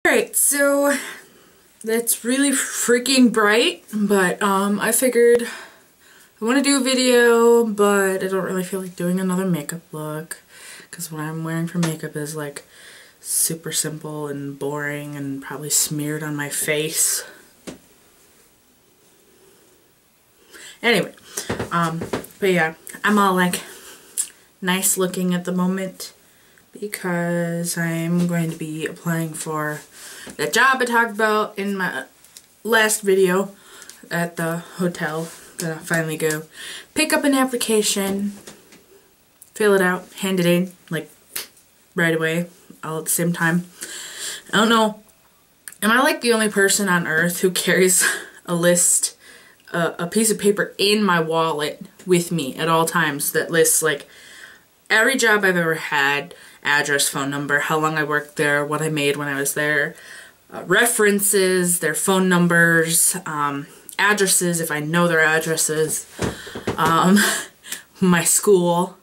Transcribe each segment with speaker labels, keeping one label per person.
Speaker 1: Alright, so it's really freaking bright, but I figured I want to do a video, but I don't really feel like doing another makeup look because what I'm wearing for makeup is like super simple and boring and probably smeared on my face. Anyway, but yeah, I'm all like nice looking at the moment because I'm going to be applying for that job I talked about in my last video at the hotel. Gonna finally go pick up an application, fill it out, hand it in, like right away, all at the same time. I don't know, am I like the only person on earth who carries a list, a piece of paper in my wallet with me at all times that lists like every job I've ever had, address, phone number, how long I worked there, what I made when I was there, references, their phone numbers, addresses if I know their addresses, my school,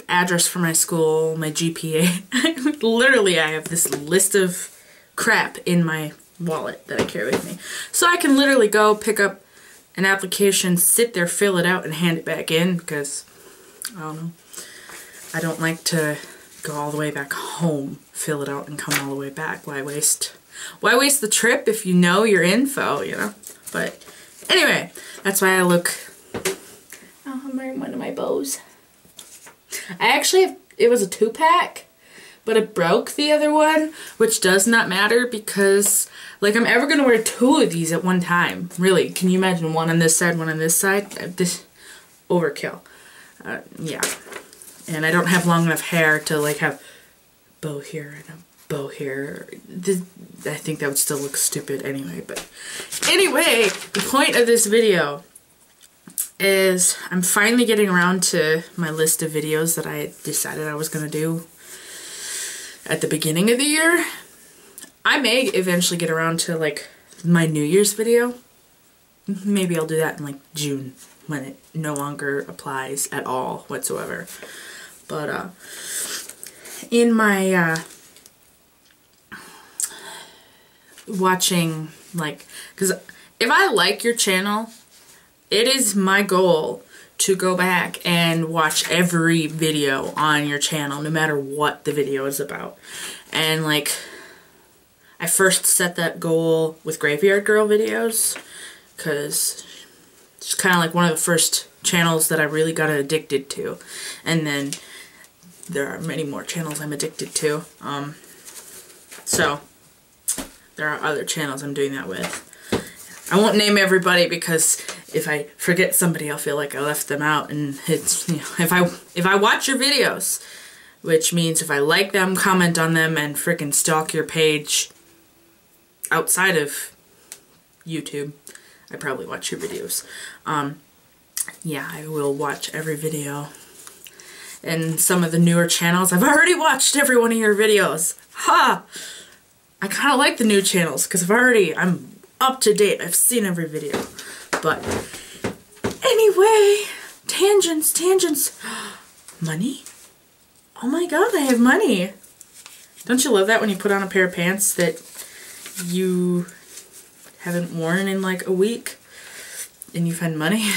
Speaker 1: address for my school, my GPA. Literally, I have this list of crap in my wallet that I carry with me. So I can literally go pick up an application, sit there, fill it out, and hand it back in because, I don't know, I don't like to go all the way back home, fill it out, and come all the way back. Why waste the trip if you know your info, you know? But anyway, that's why I look... Oh, I'm wearing one of my bows. I actually, it was a 2-pack, but it broke the other one, which does not matter because, like, I'm ever going to wear 2 of these at one time. Really, can you imagine one on this side, one on this side? This overkill. Yeah. And I don't have long enough hair to, like, have bow here and a bow here. I think that would still look stupid anyway, but anyway, the point of this video is I'm finally getting around to my list of videos that I decided I was going to do at the beginning of the year. I may eventually get around to, like, my New Year's video. Maybe I'll do that in, like, June when it no longer applies at all whatsoever. But, in my, watching, like, because if I like your channel, it is my goal to go back and watch every video on your channel, no matter what the video is about. And, like, I first set that goal with Graveyard Girl videos, because it's kind of like one of the first channels that I really got addicted to. And then there are many more channels I'm addicted to. So there are other channels I'm doing that with. I won't name everybody because if I forget somebody, I'll feel like I left them out. And it's, you know, if I watch your videos, which means if I like them, comment on them, and frickin' stalk your page outside of YouTube, I probably watch your videos. Yeah, I will watch every video. And some of the newer channels, I've already watched every one of your videos. Ha! I kind of like the new channels because I'm up to date. I've seen every video. But anyway, tangents. Money? Oh my god, I have money. Don't you love that when you put on a pair of pants that you haven't worn in like a week and you find money?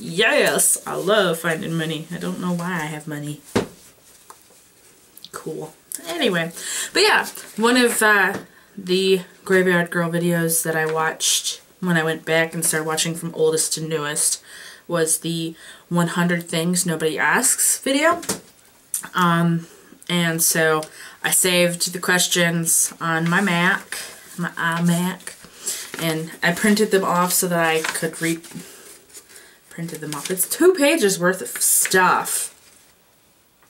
Speaker 1: Yes, I love finding money. I don't know why I have money. Cool. Anyway, but yeah, one of the Graveyard Girl videos that I watched when I went back and started watching from oldest to newest was the 100 Things Nobody Asks video. And so I saved the questions on my Mac, my iMac, and I printed them off so that I could printed them off. It's 2 pages worth of stuff.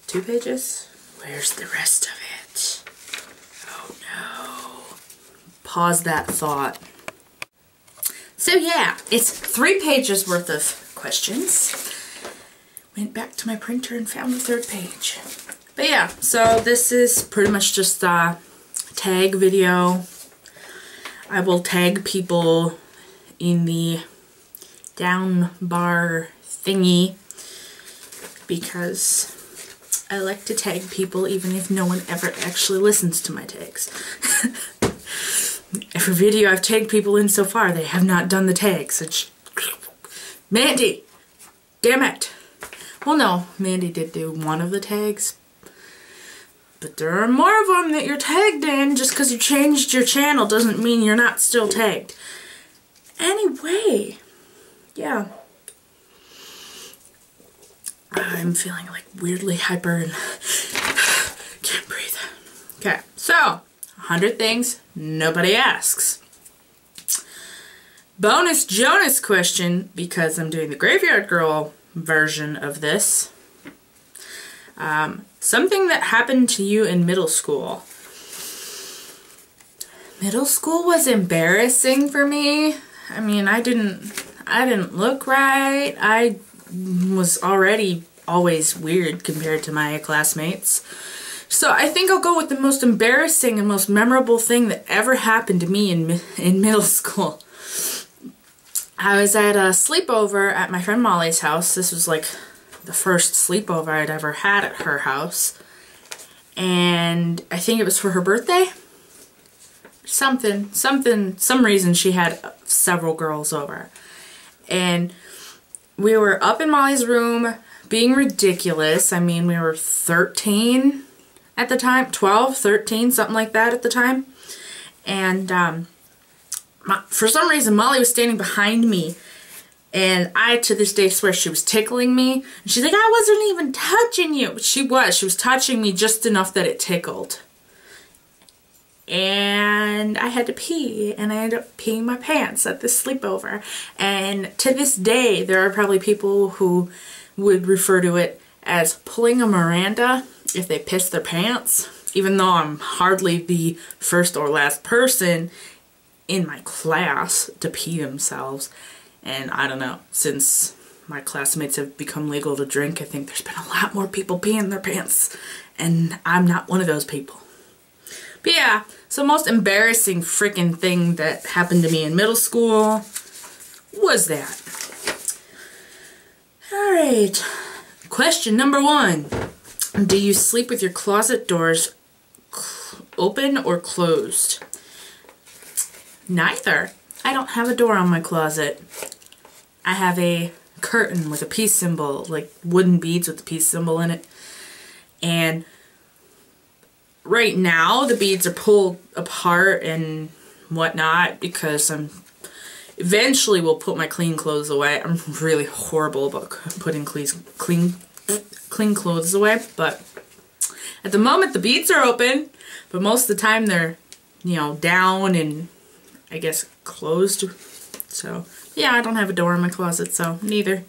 Speaker 1: 2 pages? Where's the rest of it? Oh no. Pause that thought. So yeah, it's 3 pages worth of questions. Went back to my printer and found the 3rd page. But yeah, so this is pretty much just a tag video. I will tag people in the down bar thingy because I like to tag people even if no one ever actually listens to my tags. Every video I've tagged people in so far, they have not done the tags. It's... Mandi! Damn it! Well, no, Mandi did do one of the tags. But there are more of them that you're tagged in. Just because you changed your channel doesn't mean you're not still tagged. Anyway, yeah. I'm feeling like weirdly hyper and can't breathe. Okay, so 100 things nobody asks. Bonus Jonas question, because I'm doing the Graveyard Girl version of this. Something that happened to you in middle school. Middle school was embarrassing for me. I mean, I didn't look right. I was already always weird compared to my classmates. So I think I'll go with the most embarrassing and most memorable thing that ever happened to me in middle school. I was at a sleepover at my friend Molly's house. This was like the first sleepover I'd ever had at her house. And I think it was for her birthday. Some reason she had several girls over. And we were up in Molly's room being ridiculous. I mean, we were 13 at the time, 12, 13, something like that at the time. And for some reason, Molly was standing behind me. And I, to this day, swear she was tickling me. And she's like, I wasn't even touching you. But she was touching me just enough that it tickled. And I had to pee, and I ended up peeing my pants at this sleepover. And to this day, there are probably people who would refer to it as pulling a Miranda if they piss their pants, even though I'm hardly the first or last person in my class to pee themselves. And I don't know, since my classmates have become legal to drink, I think there's been a lot more people peeing their pants, and I'm not one of those people. But yeah, so most embarrassing freaking thing that happened to me in middle school was that. Alright, question number 1. Do you sleep with your closet doors open or closed? Neither. I don't have a door on my closet. I have a curtain with a peace symbol, like wooden beads with the peace symbol in it. And right now, the beads are pulled apart and whatnot because eventually will put my clean clothes away. I'm really horrible about putting clean clothes away, but at the moment the beads are open, but most of the time they're, you know, down and I guess closed. So yeah, I don't have a door in my closet, so neither.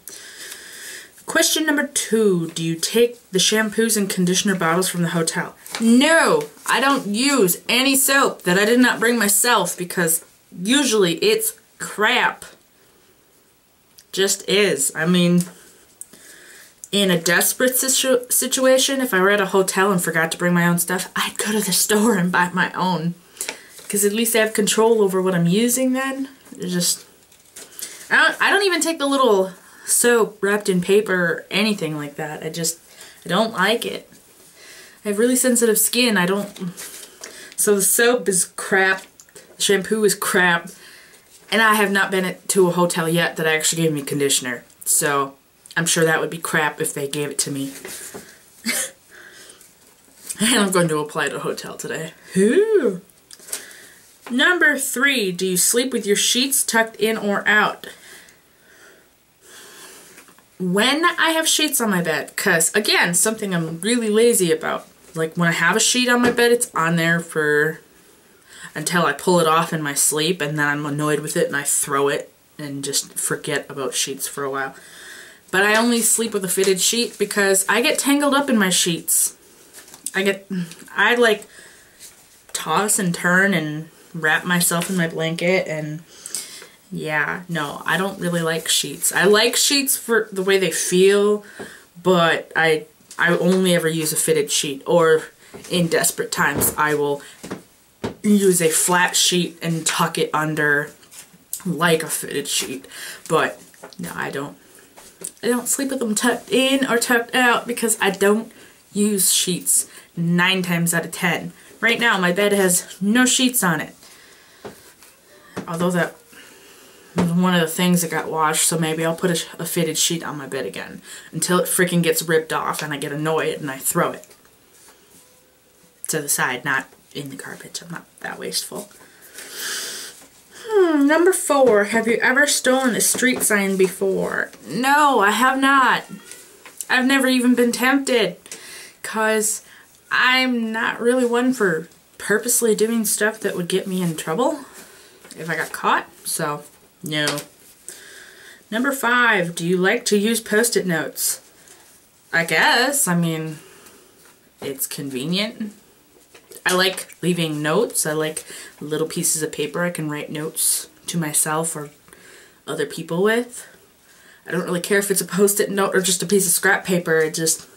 Speaker 1: Question number 2. Do you take the shampoos and conditioner bottles from the hotel? No, I don't use any soap that I did not bring myself because usually it's crap. Just is. I mean, in a desperate situation, if I were at a hotel and forgot to bring my own stuff, I'd go to the store and buy my own. Because at least I have control over what I'm using then. It's just... I don't even take the little soap wrapped in paper or anything like that. I don't like it. I have really sensitive skin. So the soap is crap. The shampoo is crap. And I have not been to a hotel yet that actually gave me conditioner. So I'm sure that would be crap if they gave it to me. And I'm going to apply to a hotel today. Ooh. Number 3, do you sleep with your sheets tucked in or out? When I have sheets on my bed, because again, something I'm really lazy about. Like when I have a sheet on my bed, it's on there until I pull it off in my sleep, and then I'm annoyed with it and I throw it and just forget about sheets for a while. But I only sleep with a fitted sheet because I get tangled up in my sheets. I like toss and turn and wrap myself in my blanket, and yeah, no, I don't really like sheets. I like sheets for the way they feel, but I only ever use a fitted sheet, or in desperate times I will use a flat sheet and tuck it under like a fitted sheet. But no, I don't sleep with them tucked in or tucked out because I don't use sheets 9 times out of 10. Right now, my bed has no sheets on it. Although that was one of the things that got washed, so maybe I'll put a fitted sheet on my bed again until it freaking gets ripped off and I get annoyed and I throw it to the side, not in the garbage. I'm not that wasteful. Number 4, have you ever stolen a street sign before? No, I have not. I've never even been tempted, because I'm not really one for purposely doing stuff that would get me in trouble if I got caught, so no. Number 5, do you like to use Post-it notes? I guess. I mean, it's convenient. I like leaving notes. I like little pieces of paper I can write notes to myself or other people with. I don't really care if it's a Post-it note or just a piece of scrap paper. It just...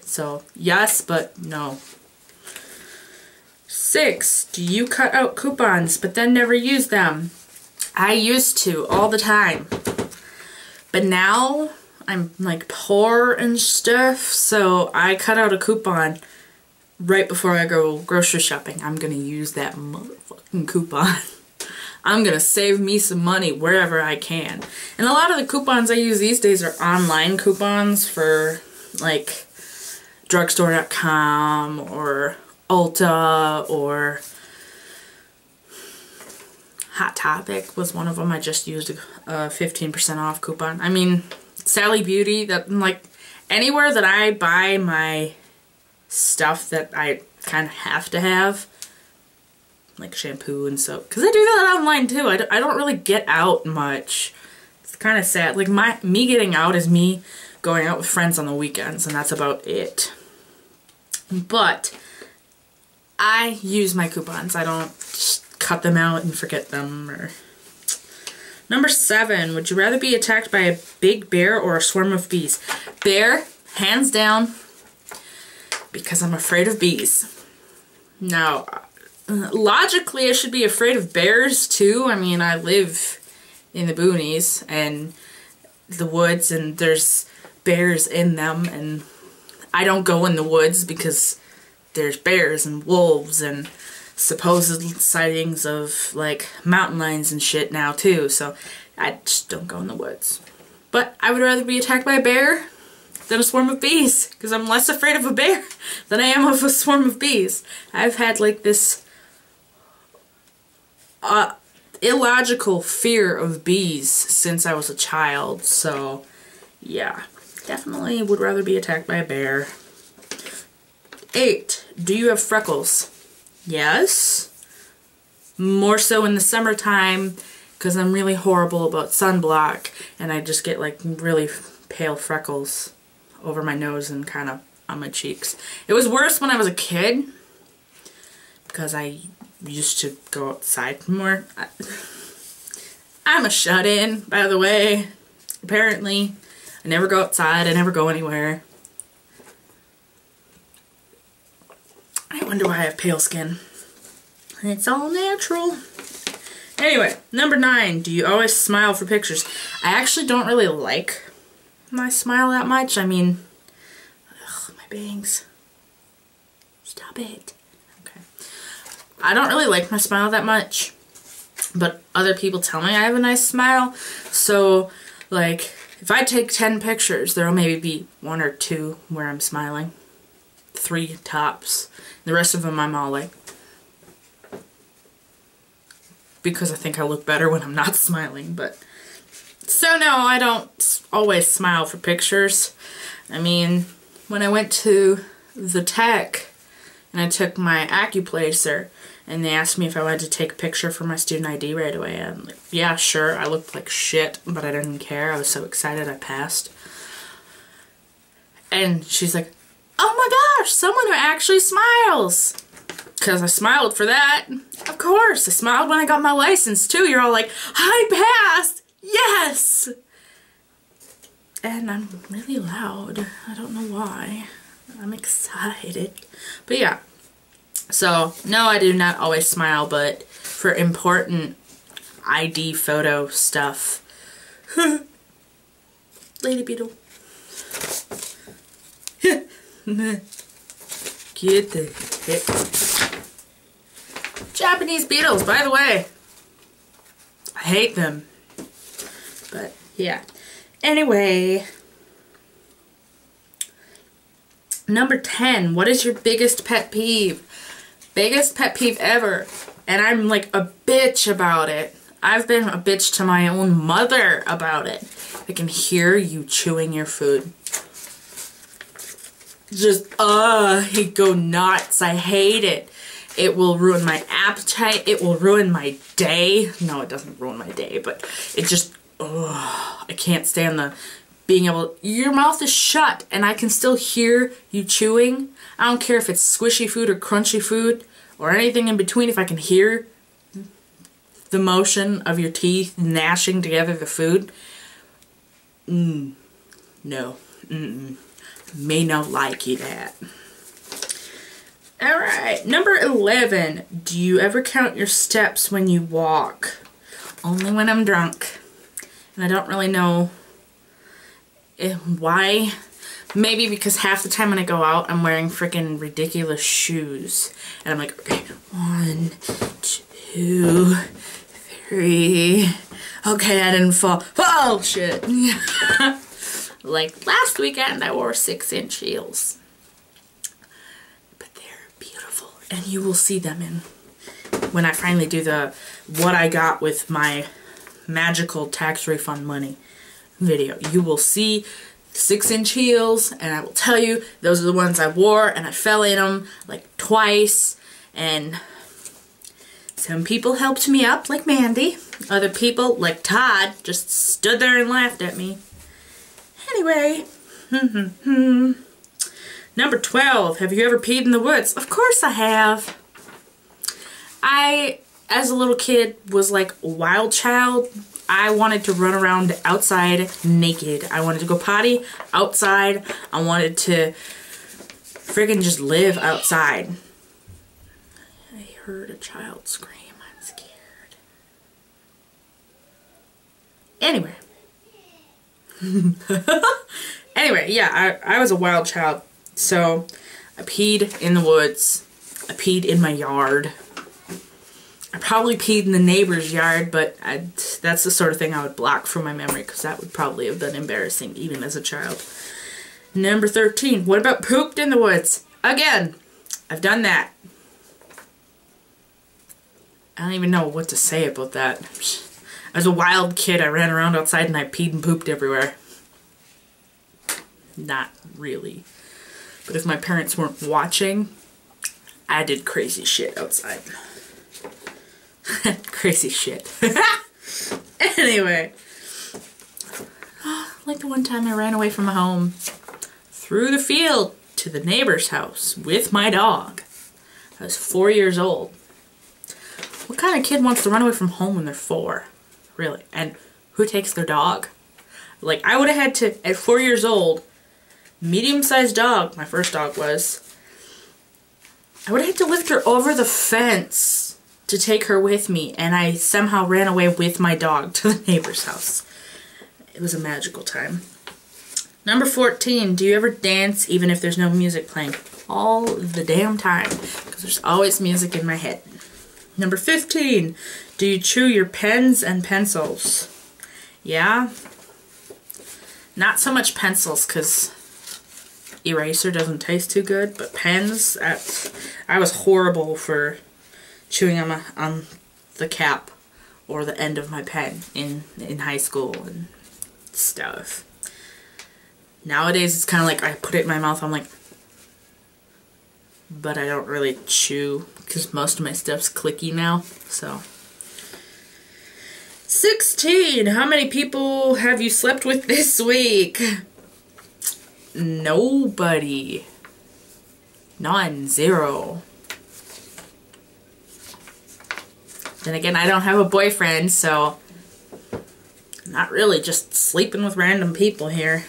Speaker 1: So, yes, but no. 6, do you cut out coupons but then never use them? I used to all the time. But now I'm like poor and stuff, so I cut out a coupon right before I go grocery shopping. I'm gonna use that motherfucking coupon. I'm gonna save me some money wherever I can. And a lot of the coupons I use these days are online coupons for like drugstore.com or Ulta or Hot Topic was one of them. I just used a 15% off coupon. I mean, Sally Beauty, that like anywhere that I buy my stuff that I kind of have to have, like shampoo and soap, because I do that online too. I don't really get out much. It's kind of sad. Like me getting out is me going out with friends on the weekends, and that's about it. But I use my coupons. I don't just cut them out and forget them. Or... Number 7, would you rather be attacked by a big bear or a swarm of bees? Bear, hands down, because I'm afraid of bees. Now, logically, I should be afraid of bears too. I mean, I live in the boonies and the woods, and there's bears in them, and I don't go in the woods because there's bears and wolves and supposed sightings of like mountain lions and shit now too, so I just don't go in the woods. But I would rather be attacked by a bear than a swarm of bees, because I'm less afraid of a bear than I am of a swarm of bees. I've had like this illogical fear of bees since I was a child, so yeah, definitely would rather be attacked by a bear. 8, do you have freckles? Yes. More so in the summertime, because I'm really horrible about sunblock, and I just get like really pale freckles over my nose and kind of on my cheeks. It was worse when I was a kid, because I used to go outside more. I'm a shut-in, by the way. Apparently, I never go outside, I never go anywhere. I wonder why I have pale skin. It's all natural. Anyway, number 9, do you always smile for pictures? I actually don't really like my smile that much. I mean, ugh, my bangs. Stop it. Okay. I don't really like my smile that much, but other people tell me I have a nice smile. So, like, if I take 10 pictures, there'll maybe be 1 or 2 where I'm smiling. 3 tops. The rest of them I'm all like, because I think I look better when I'm not smiling, but so no, I don't always smile for pictures. I mean, when I went to the tech and I took my acuplacer and they asked me if I wanted to take a picture for my student ID right away, I'm like, yeah, sure. I looked like shit, but I didn't care. I was so excited I passed. And she's like, oh my gosh, someone who actually smiles. Because I smiled for that. Of course, I smiled when I got my license too. You're all like, I passed! Yes! And I'm really loud. I don't know why. I'm excited. But yeah. So, no, I do not always smile, but for important ID photo stuff. Lady Beetle. Get the heck. Japanese beetles, by the way. I hate them. But, yeah. Anyway. Number 10. What is your biggest pet peeve? Biggest pet peeve ever. And I'm like a bitch about it. I've been a bitch to my own mother about it. I can hear you chewing your food. Just, he'd go nuts. I hate it. It will ruin my appetite. It will ruin my day. No, it doesn't ruin my day, but it just, I can't stand the being able, your mouth is shut and I can still hear you chewing. I don't care if it's squishy food or crunchy food or anything in between. If I can hear the motion of your teeth gnashing together the food, no, may not like you that. Alright, number 11. Do you ever count your steps when you walk? Only when I'm drunk. And I don't really know why. Maybe because half the time when I go out, I'm wearing freaking ridiculous shoes. And I'm like, okay, 1, 2, 3. Okay, I didn't fall. Oh, shit. Like last weekend, I wore 6-inch heels. But they're beautiful. And you will see them when I finally do the what I got with my magical tax refund money video. You will see 6-inch heels, and I will tell you those are the ones I wore, and I fell in them like twice, and some people helped me up like Mandi. Other people like Todd just stood there and laughed at me. Anyway, number 12. Have you ever peed in the woods? Of course I have. I, as a little kid, was like a wild child. I wanted to run around outside naked. I wanted to go potty outside. I wanted to friggin' just live outside. I heard a child scream. I'm scared. Anyway. Anyway, yeah, I was a wild child. So, I peed in the woods. I peed in my yard. I probably peed in the neighbor's yard, but that's the sort of thing I would block from my memory because that would probably have been embarrassing even as a child. Number 13. What about pooped in the woods? Again, I've done that. I don't even know what to say about that. As a wild kid, I ran around outside and I peed and pooped everywhere. Not really. But if my parents weren't watching, I did crazy shit outside. Crazy shit. Anyway. Like the one time I ran away from home through the field to the neighbor's house with my dog. I was 4 years old. What kind of kid wants to run away from home when they're 4? Really? And who takes their dog? Like, I would have had to, at 4 years old, medium-sized dog, my first dog was, I would have had to lift her over the fence to take her with me, and I somehow ran away with my dog to the neighbor's house. It was a magical time. Number 14, do you ever dance even if there's no music playing? All the damn time, because there's always music in my head. Number 15, do you chew your pens and pencils? Yeah. Not so much pencils, because eraser doesn't taste too good, but pens, I was horrible for chewing on the cap or the end of my pen in high school and stuff. Nowadays it's kind of like I put it in my mouth, I'm like, but I don't really chew because most of my stuff's clicky now, so. 16, how many people have you slept with this week? Nobody. None. 0. Then again, I don't have a boyfriend, so I'm not really just sleeping with random people here.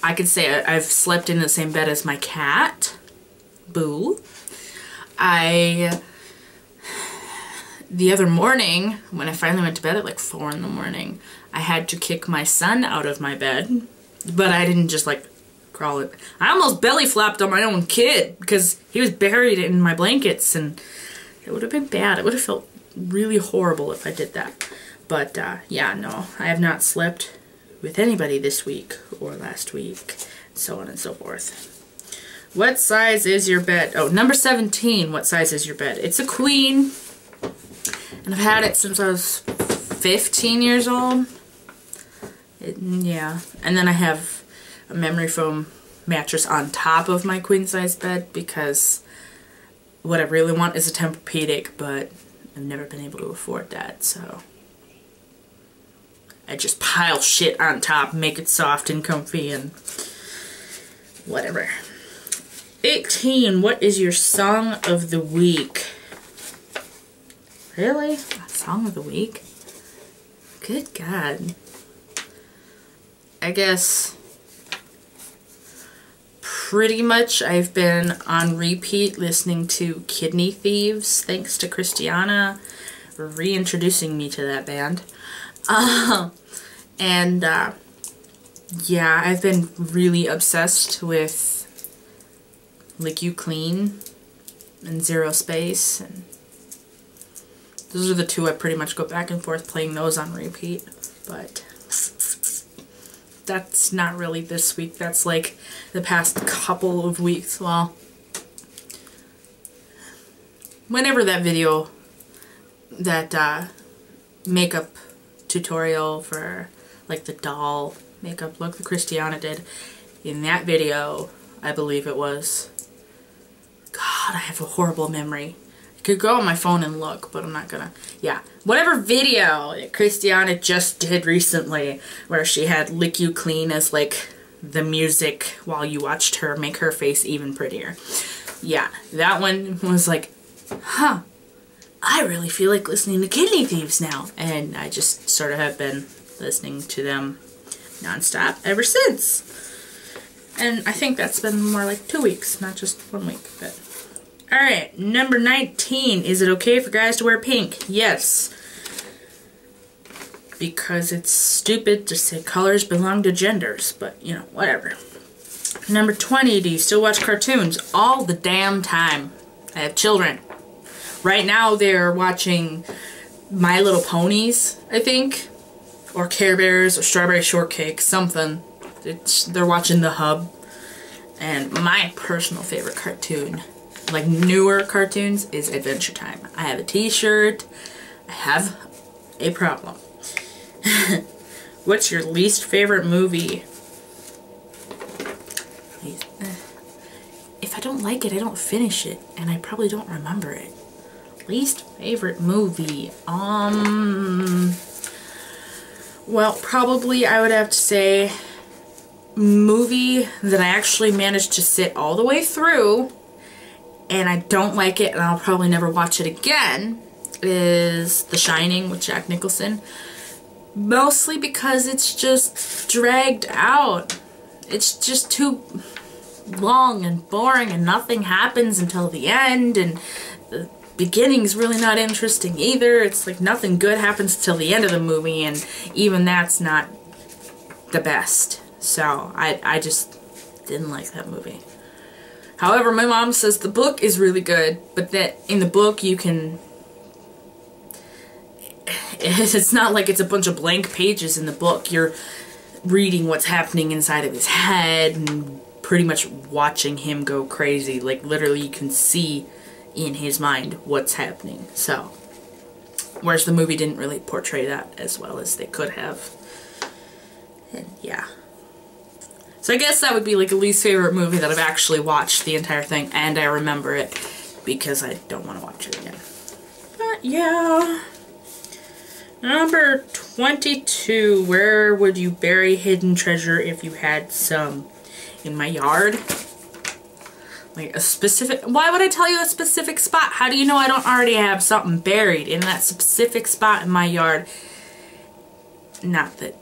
Speaker 1: I could say I've slept in the same bed as my cat, Boo. The other morning, when I finally went to bed at like 4 in the morning, I had to kick my son out of my bed, but I didn't just like crawl it. I almost belly flopped on my own kid because he was buried in my blankets, and it would have been bad. It would have felt really horrible if I did that. But yeah, no, I have not slept with anybody this week or last week, so on and so forth. What size is your bed? Oh, number 17, what size is your bed? It's a queen, and I've had it since I was 15 years old. Yeah, and then I have a memory foam mattress on top of my queen size bed because what I really want is a Tempur-Pedic, but I've never been able to afford that, so I just pile shit on top, make it soft and comfy and whatever. 18, what is your song of the week? Really? A song of the week? Good God. I guess pretty much I've been on repeat listening to Kidney Thieves, thanks to Kristiana for reintroducing me to that band. Yeah, I've been really obsessed with Lick You Clean and Zero Space, and those are the two I pretty much go back and forth playing those on repeat, but that's not really this week. That's like the past couple of weeks. Well, whenever that video, that makeup tutorial for like the doll makeup look that Kristiana did, in that video, I believe it was. God, I have a horrible memory. I could go on my phone and look, but I'm not gonna. Yeah, whatever video that Kristiana just did recently, where she had Lick You Clean as like the music while you watched her make her face even prettier. Yeah, that one was like, huh, I really feel like listening to Kidney Thieves now. And I just sort of have been listening to them nonstop ever since. And I think that's been more like 2 weeks, not just 1 week. But alright, number 19. Is it okay for guys to wear pink? Yes. Because it's stupid to say colors belong to genders, but you know, whatever. Number 20. Do you still watch cartoons? All the damn time. I have children. Right now they're watching My Little Ponies, I think. Or Care Bears or Strawberry Shortcake, something. They're watching The Hub. And my personal favorite cartoon, like newer cartoons, is Adventure Time. I have a t-shirt. I have a problem. What's your least favorite movie? If I don't like it, I don't finish it. And I probably don't remember it. Least favorite movie? Well, probably I would have to say movie that I actually managed to sit all the way through and I don't like it and I'll probably never watch it again is The Shining with Jack Nicholson. Mostly because it's just dragged out. It's just too long and boring and nothing happens until the end, and the beginning's really not interesting either. It's like nothing good happens till the end of the movie, and even that's not the best. So I just didn't like that movie. However, my mom says the book is really good, but that in the book you can... It's not like it's a bunch of blank pages in the book. You're reading what's happening inside of his head and pretty much watching him go crazy. Like, literally you can see in his mind what's happening. So, whereas the movie didn't really portray that as well as they could have. And yeah. So I guess that would be like a least favorite movie that I've actually watched the entire thing and I remember it because I don't want to watch it again. But yeah. Number 22. Where would you bury hidden treasure if you had some? In my yard? Like a specific... Why would I tell you a specific spot? How do you know I don't already have something buried in that specific spot in my yard? Not that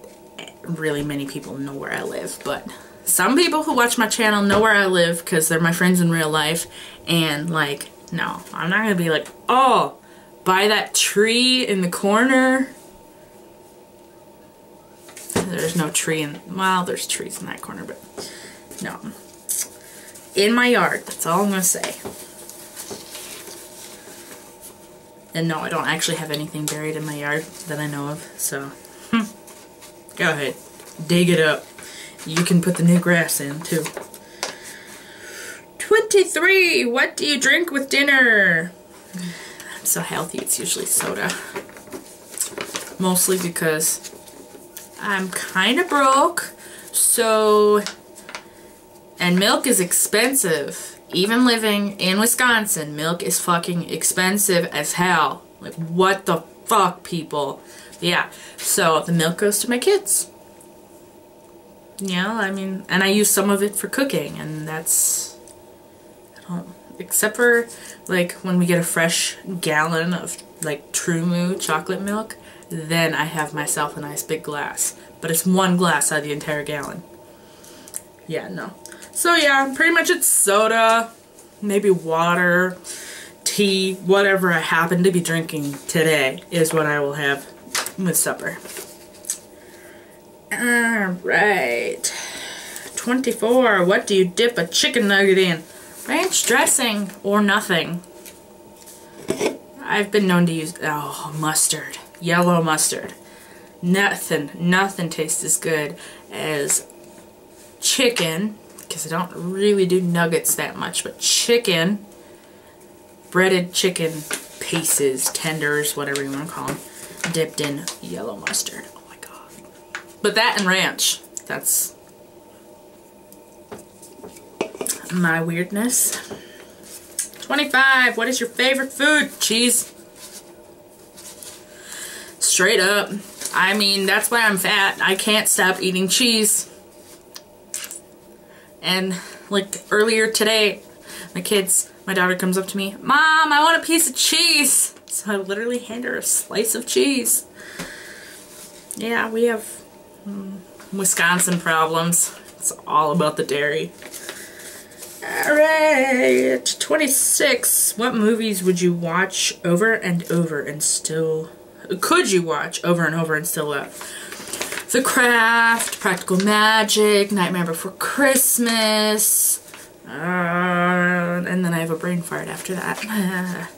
Speaker 1: really many people know where I live, but some people who watch my channel know where I live because they're my friends in real life. And like, no, I'm not gonna be like, oh, by that tree in the corner. There's no tree in, well, there's trees in that corner, but no. In my yard, that's all I'm gonna say. And no, I don't actually have anything buried in my yard that I know of, so go ahead, dig it up. You can put the new grass in too. 23, what do you drink with dinner? I'm so healthy, it's usually soda. Mostly because I'm kind of broke, so, and milk is expensive. Even living in Wisconsin, milk is fucking expensive as hell. Like, what the fuck, people? Yeah, so the milk goes to my kids. Yeah, I mean, and I use some of it for cooking, and that's, I don't, except for, like, when we get a fresh gallon of, like, True Moo chocolate milk, then I have myself a nice big glass. But it's one glass out of the entire gallon. Yeah, no. So yeah, pretty much it's soda, maybe water, tea, whatever I happen to be drinking today is what I will have with supper. Alright. 24. What do you dip a chicken nugget in? Ranch dressing or nothing. I've been known to use, oh, mustard. Yellow mustard. Nothing tastes as good as chicken, because I don't really do nuggets that much, but chicken, breaded chicken pieces, tenders, whatever you want to call them, dipped in yellow mustard. Oh my god. But that and ranch, that's my weirdness. 25, what is your favorite food? Cheese. Straight up. I mean, that's why I'm fat. I can't stop eating cheese. And like earlier today, my daughter comes up to me, Mom, I want a piece of cheese. So I literally hand her a slice of cheese. Yeah, we have Wisconsin problems. It's all about the dairy. Alright, 26. What movies would you watch over and over and still... Could you watch over and over and still love? The Craft, Practical Magic, Nightmare Before Christmas, and then I have a brain fart after that.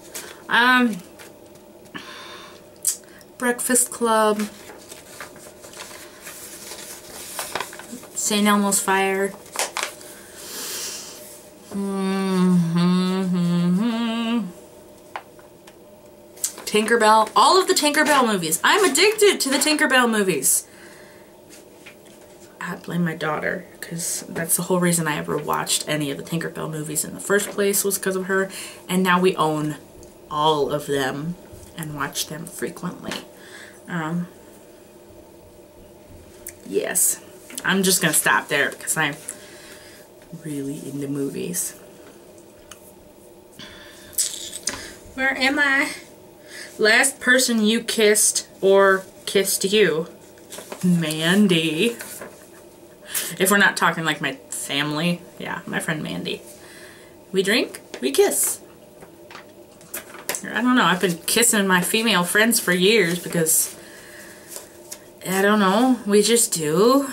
Speaker 1: Breakfast Club, St. Elmo's Fire. Tinkerbell. All of the Tinkerbell movies. I'm addicted to the Tinkerbell movies. I blame my daughter, because that's the whole reason I ever watched any of the Tinkerbell movies in the first place, was because of her. And now we own all of them and watch them frequently. Yes. I'm just going to stop there because I'm really into movies. Where am I? Last person you kissed or kissed you? Mandi. If we're not talking like my family, yeah, my friend Mandi. We drink, we kiss. I don't know, I've been kissing my female friends for years because, I don't know, we just do.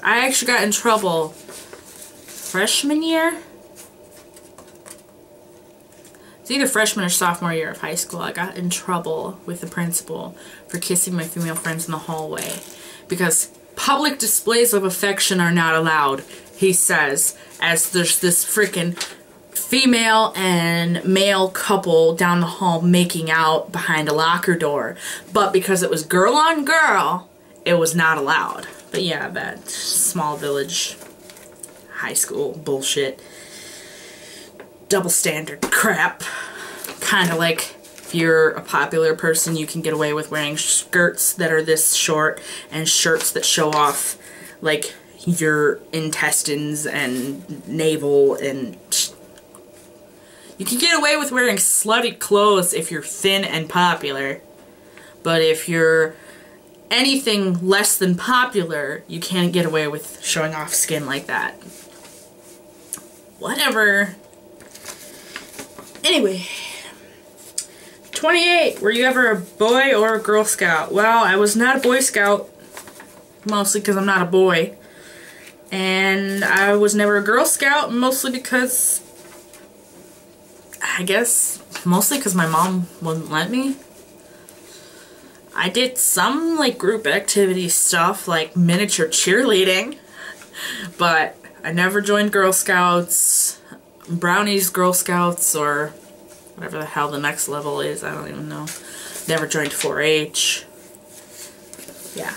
Speaker 1: I actually got in trouble freshman year. It's either freshman or sophomore year of high school. I got in trouble with the principal for kissing my female friends in the hallway because public displays of affection are not allowed, he says, as there's this freaking female and male couple down the hall making out behind a locker door. But because it was girl on girl, it was not allowed. But yeah, that small village high school bullshit. Double standard crap. Kind of like if you're a popular person, you can get away with wearing skirts that are this short and shirts that show off like your intestines and navel, and you can get away with wearing slutty clothes if you're thin and popular. But if you're anything less than popular, you can't get away with showing off skin like that. Whatever. Anyway, 28. Were you ever a boy or a Girl Scout? Well, I was not a Boy Scout. mostly because I'm not a boy. And I was never a Girl Scout, mostly because, I guess, mostly because my mom wouldn't let me. I did some, like, group activity stuff, like miniature cheerleading, but I never joined Girl Scouts, Brownies Girl Scouts, or whatever the hell the next level is, I don't even know. Never joined 4-H. Yeah.